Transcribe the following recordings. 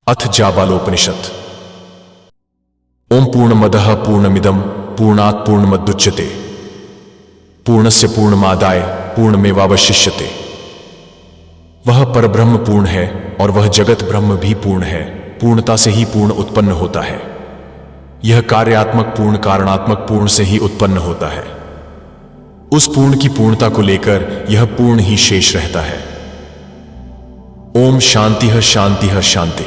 अथ जाबालोपनिषत्। ओम पूर्णमदः पूर्णमिदं पूर्णात् पूर्णमुदच्यते पूर्णस्य पूर्णमादाय पूर्णमेवावशिष्यते। वह परब्रह्म पूर्ण है और वह जगत ब्रह्म भी पूर्ण है। पूर्णता से ही पूर्ण उत्पन्न होता है। यह कार्यात्मक पूर्ण कारणात्मक पूर्ण से ही उत्पन्न होता है। उस पूर्ण की पूर्णता को लेकर यह पूर्ण ही शेष रहता है। ओम शांतिः शांतिः शांति।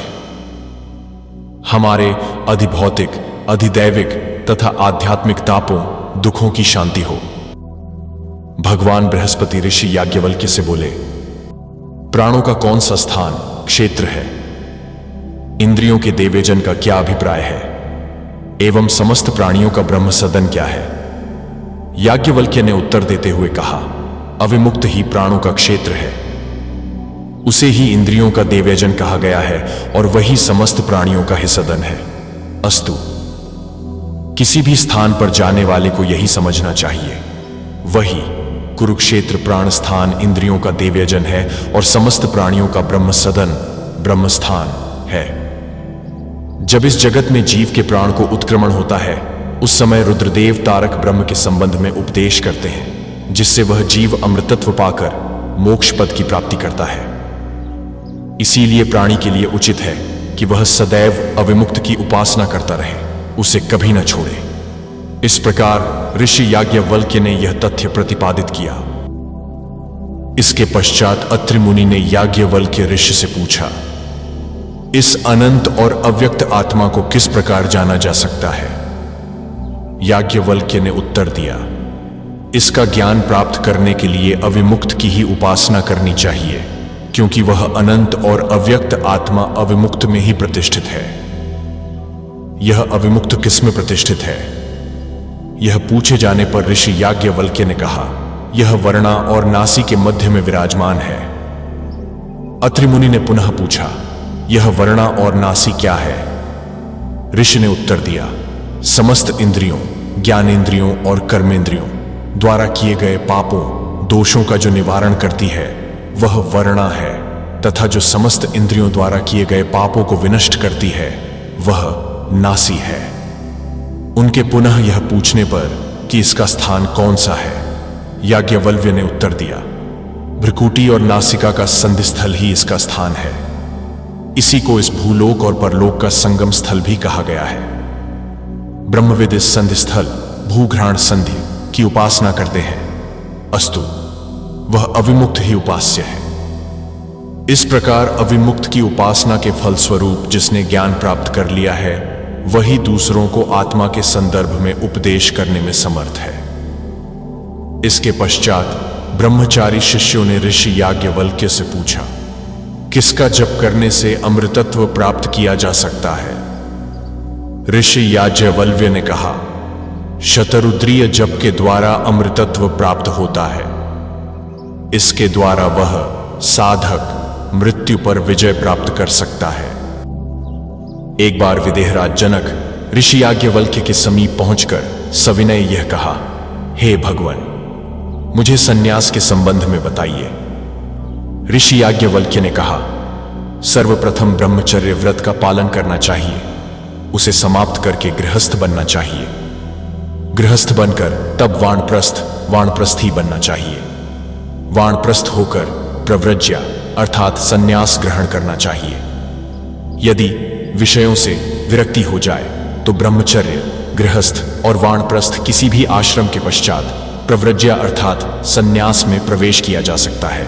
हमारे अधिभौतिक अधिदैविक तथा आध्यात्मिक तापों दुखों की शांति हो। भगवान बृहस्पति ऋषि याज्ञवल्क्य से बोले, प्राणों का कौन सा स्थान क्षेत्र है? इंद्रियों के देवेजन का क्या अभिप्राय है? एवं समस्त प्राणियों का ब्रह्म सदन क्या है? याज्ञवल्क्य ने उत्तर देते हुए कहा, अविमुक्त ही प्राणों का क्षेत्र है। उसे ही इंद्रियों का देवयजन कहा गया है और वही समस्त प्राणियों का ही सदन है। अस्तु। किसी भी स्थान पर जाने वाले को यही समझना चाहिए, वही कुरुक्षेत्र प्राण स्थान इंद्रियों का देवयजन है और समस्त प्राणियों का ब्रह्म सदन ब्रह्म स्थान है। जब इस जगत में जीव के प्राण को उत्क्रमण होता है, उस समय रुद्रदेव तारक ब्रह्म के संबंध में उपदेश करते हैं, जिससे वह जीव अमृतत्व पाकर मोक्ष पद की प्राप्ति करता है। इसीलिए प्राणी के लिए उचित है कि वह सदैव अविमुक्त की उपासना करता रहे, उसे कभी न छोड़े। इस प्रकार ऋषि याज्ञवल्क्य ने यह तथ्य प्रतिपादित किया। इसके पश्चात अत्रि मुनि ने याज्ञवल्क्य ऋषि से पूछा, इस अनंत और अव्यक्त आत्मा को किस प्रकार जाना जा सकता है? याज्ञवल्क्य ने उत्तर दिया, इसका ज्ञान प्राप्त करने के लिए अविमुक्त की ही उपासना करनी चाहिए, क्योंकि वह अनंत और अव्यक्त आत्मा अविमुक्त में ही प्रतिष्ठित है। यह अविमुक्त किस में प्रतिष्ठित है? यह पूछे जाने पर ऋषि याज्ञवल्क्य ने कहा, यह वर्णा और नासी के मध्य में विराजमान है। अत्रि मुनि ने पुनः पूछा, यह वर्णा और नासी क्या है? ऋषि ने उत्तर दिया, समस्त इंद्रियों ज्ञानेंद्रियों और कर्मेंद्रियों द्वारा किए गए पापों दोषों का जो निवारण करती है वह वर्णा है, तथा जो समस्त इंद्रियों द्वारा किए गए पापों को विनष्ट करती है वह नासी है। उनके पुनः यह पूछने पर कि इसका स्थान कौन सा है, याज्ञवल्क्य ने उत्तर दिया, भ्रुकुटी और नासिका का संधिस्थल ही इसका स्थान है। इसी को इस भूलोक और परलोक का संगम स्थल भी कहा गया है। ब्रह्मविद इस संधिस्थल भूघ्राण संधि की उपासना करते हैं। अस्तु, वह अविमुक्त ही उपास्य है। इस प्रकार अविमुक्त की उपासना के फलस्वरूप जिसने ज्ञान प्राप्त कर लिया है, वही दूसरों को आत्मा के संदर्भ में उपदेश करने में समर्थ है। इसके पश्चात ब्रह्मचारी शिष्यों ने ऋषि याज्ञवल्क्य से पूछा, किसका जप करने से अमृतत्व प्राप्त किया जा सकता है? ऋषि याज्ञवल्क्य ने कहा, शतरुद्रीय जप के द्वारा अमृतत्व प्राप्त होता है। इसके द्वारा वह साधक मृत्यु पर विजय प्राप्त कर सकता है। एक बार विदेहराज जनक ऋषि याज्ञवल्क्य के समीप पहुंचकर सविनय यह कहा, हे भगवान, मुझे सन्यास के संबंध में बताइए। ऋषि याज्ञवल्क्य ने कहा, सर्वप्रथम ब्रह्मचर्य व्रत का पालन करना चाहिए, उसे समाप्त करके गृहस्थ बनना चाहिए। गृहस्थ बनकर तब वानप्रस्थी बनना चाहिए। वानप्रस्थ होकर प्रव्रज्या अर्थात संन्यास ग्रहण करना चाहिए। यदि विषयों से विरक्ति हो जाए तो ब्रह्मचर्य गृहस्थ और वानप्रस्थ किसी भी आश्रम के पश्चात प्रव्रज्या अर्थात संन्यास में प्रवेश किया जा सकता है।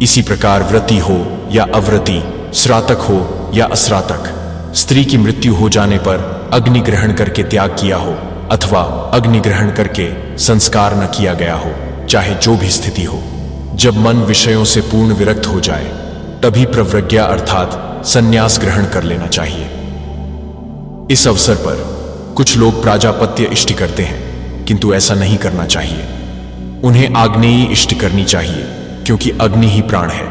इसी प्रकार व्रती हो या अव्रती, श्रातक हो या अश्रातक, स्त्री की मृत्यु हो जाने पर अग्नि ग्रहण करके त्याग किया हो अथवा अग्नि ग्रहण करके संस्कार न किया गया हो, चाहे जो भी स्थिति हो, जब मन विषयों से पूर्ण विरक्त हो जाए तभी प्रव्रज्ञा अर्थात संन्यास ग्रहण कर लेना चाहिए। इस अवसर पर कुछ लोग प्राजापत्य इष्टि करते हैं, किंतु ऐसा नहीं करना चाहिए। उन्हें आग्नेयी इष्टि करनी चाहिए, क्योंकि अग्नि ही प्राण है।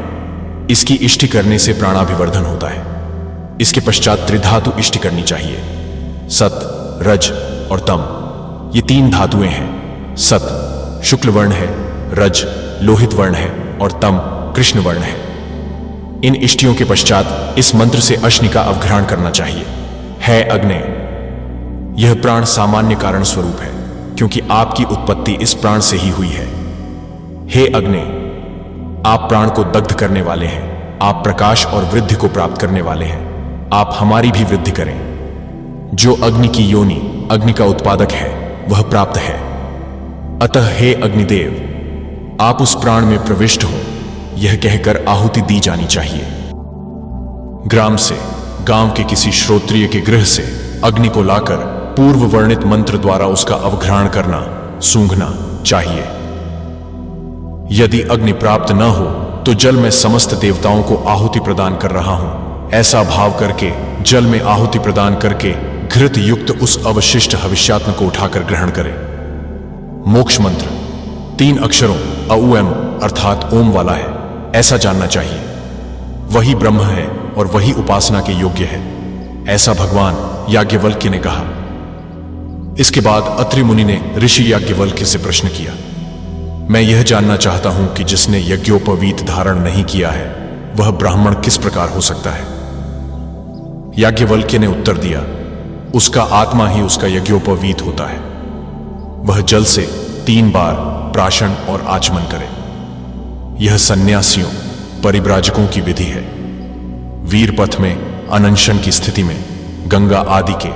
इसकी इष्टि करने से प्राणाभिवर्धन होता है। इसके पश्चात त्रिधातु इष्टि करनी चाहिए, सत रज और तम। ये तीन धातुएं हैं। सत शुक्ल वर्ण है, रज लोहित वर्ण है और तम कृष्ण वर्ण है। इन इष्टियों के पश्चात इस मंत्र से अश्नि का अवघ्राण करना चाहिए। है अग्ने, यह प्राण सामान्य कारण स्वरूप है, क्योंकि आपकी उत्पत्ति इस प्राण से ही हुई है। हे अग्ने, आप प्राण को दग्ध करने वाले हैं, आप प्रकाश और वृद्धि को प्राप्त करने वाले हैं, आप हमारी भी वृद्धि करें। जो अग्नि की योनि, अग्नि का उत्पादक है, वह प्राप्त है। अतः हे अग्निदेव, आप उस प्राण में प्रविष्ट हो, यह कहकर आहुति दी जानी चाहिए। ग्राम से, गांव के किसी श्रोत्रिय के गृह से अग्नि को लाकर पूर्व वर्णित मंत्र द्वारा उसका अवघ्राण करना, सूंघना चाहिए। यदि अग्नि प्राप्त न हो तो जल में समस्त देवताओं को आहुति प्रदान कर रहा हूं, ऐसा भाव करके जल में आहुति प्रदान करके घृत युक्त उस अवशिष्ट हविष्यात्म को उठाकर ग्रहण करें। मोक्ष मंत्र 3 अक्षरों औम अर्थात ओम वाला है, ऐसा जानना चाहिए। वही ब्रह्म है और वही उपासना के योग्य है, ऐसा भगवान याज्ञवल्क्य ने कहा। इसके बाद अत्रि मुनि ने ऋषि याज्ञवल्क्य से प्रश्न किया, मैं यह जानना चाहता हूं कि जिसने यज्ञोपवीत धारण नहीं किया है, वह ब्राह्मण किस प्रकार हो सकता है? याज्ञवल्क्य ने उत्तर दिया, उसका आत्मा ही उसका यज्ञोपवीत होता है। वह जल से 3 बार प्राशन और आचमन करे। यह सन्यासियों, परिव्राजकों की विधि है। वीरपथ में अनशन की स्थिति में गंगा आदि के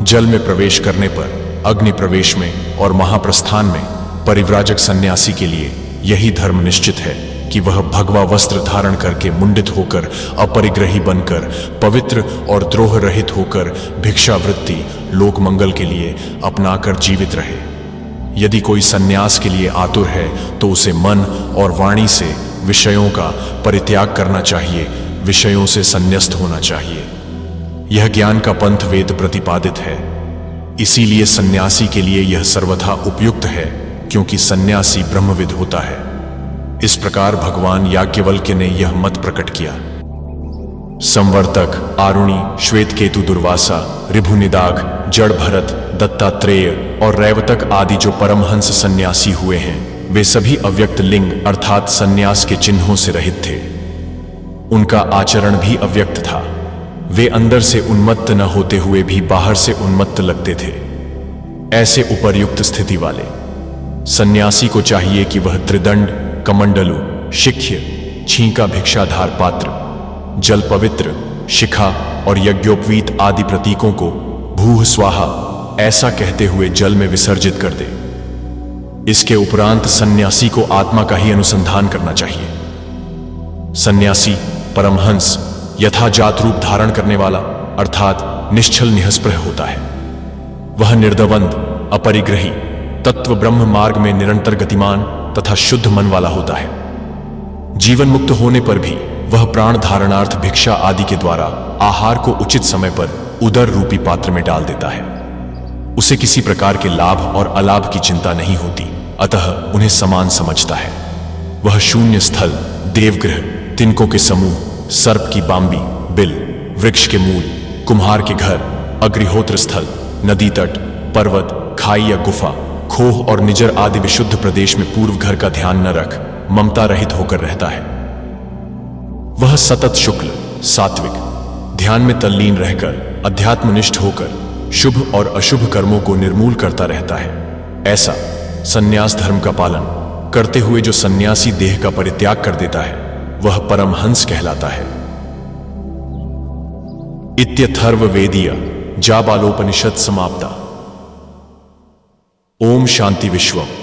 जल में प्रवेश करने पर, अग्नि प्रवेश में और महाप्रस्थान में परिव्राजक सन्यासी के लिए यही धर्म निश्चित है कि वह भगवा वस्त्र धारण करके मुंडित होकर, अपरिग्रही बनकर, पवित्र और द्रोह रहित होकर भिक्षावृत्ति लोक मंगल के लिए अपनाकर जीवित रहे। यदि कोई सन्यास के लिए आतुर है तो उसे मन और वाणी से विषयों का परित्याग करना चाहिए, विषयों से संन्यस्त होना चाहिए। यह ज्ञान का पंथ वेद प्रतिपादित है। इसीलिए सन्यासी के लिए यह सर्वथा उपयुक्त है, क्योंकि सन्यासी ब्रह्मविद होता है। इस प्रकार भगवान याज्ञवल्क्य ने यह मत प्रकट किया। संवर्तक, आरुणि, श्वेतकेतु, दुर्वासा, ऋभुनिदाघ, जड़ भरत, दत्तात्रेय और रैवतक आदि जो परमहंस सन्यासी हुए हैं, वे सभी अव्यक्त लिंग अर्थात सन्यास के चिन्हों से रहित थे। उनका आचरण भी अव्यक्त था। वे अंदर से उन्मत्त न होते हुए भी बाहर से उन्मत्त लगते थे। ऐसे उपर्युक्त स्थिति वाले सन्यासी को चाहिए कि वह त्रिदंड, कमंडलु, शिख्य, छींका भिक्षाधार पात्र, जल पवित्र, शिखा और यज्ञोपवीत आदि प्रतीकों को भूः स्वाहा ऐसा कहते हुए जल में विसर्जित कर दे। इसके उपरांत सन्यासी को आत्मा का ही अनुसंधान करना चाहिए। सन्यासी परमहंस यथाजात रूप धारण करने वाला अर्थात निश्चल निःस्पृह होता है। वह निर्दवंद, अपरिग्रही, तत्व ब्रह्म मार्ग में निरंतर गतिमान तथा शुद्ध मन वाला होता है। जीवन मुक्त होने पर भी वह प्राण धारणार्थ भिक्षा आदि के द्वारा आहार को उचित समय पर उदर रूपी पात्र में डाल देता है। उसे किसी प्रकार के लाभ और अलाभ की चिंता नहीं होती, अतः उन्हें समान समझता है। वह शून्य स्थल, देवगृह, तिनकों के समूह, सर्प की बांबी, बिल, वृक्ष के मूल, कुम्हार के घर, अग्निहोत्र स्थल, नदी तट, पर्वत, खाई या गुफा, खोह और निजर आदि विशुद्ध प्रदेश में पूर्व घर का ध्यान न रख ममता रहित होकर रहता है। वह सतत शुक्ल, सात्विक, ध्यान में तल्लीन रहकर, अध्यात्मनिष्ठ होकर शुभ और अशुभ कर्मों को निर्मूल करता रहता है। ऐसा सन्यास धर्म का पालन करते हुए जो सन्यासी देह का परित्याग कर देता है, वह परमहंस कहलाता है। इत्यथर्ववेदीय जाबालोपनिषद समाप्ता। ओम शांति विश्वम।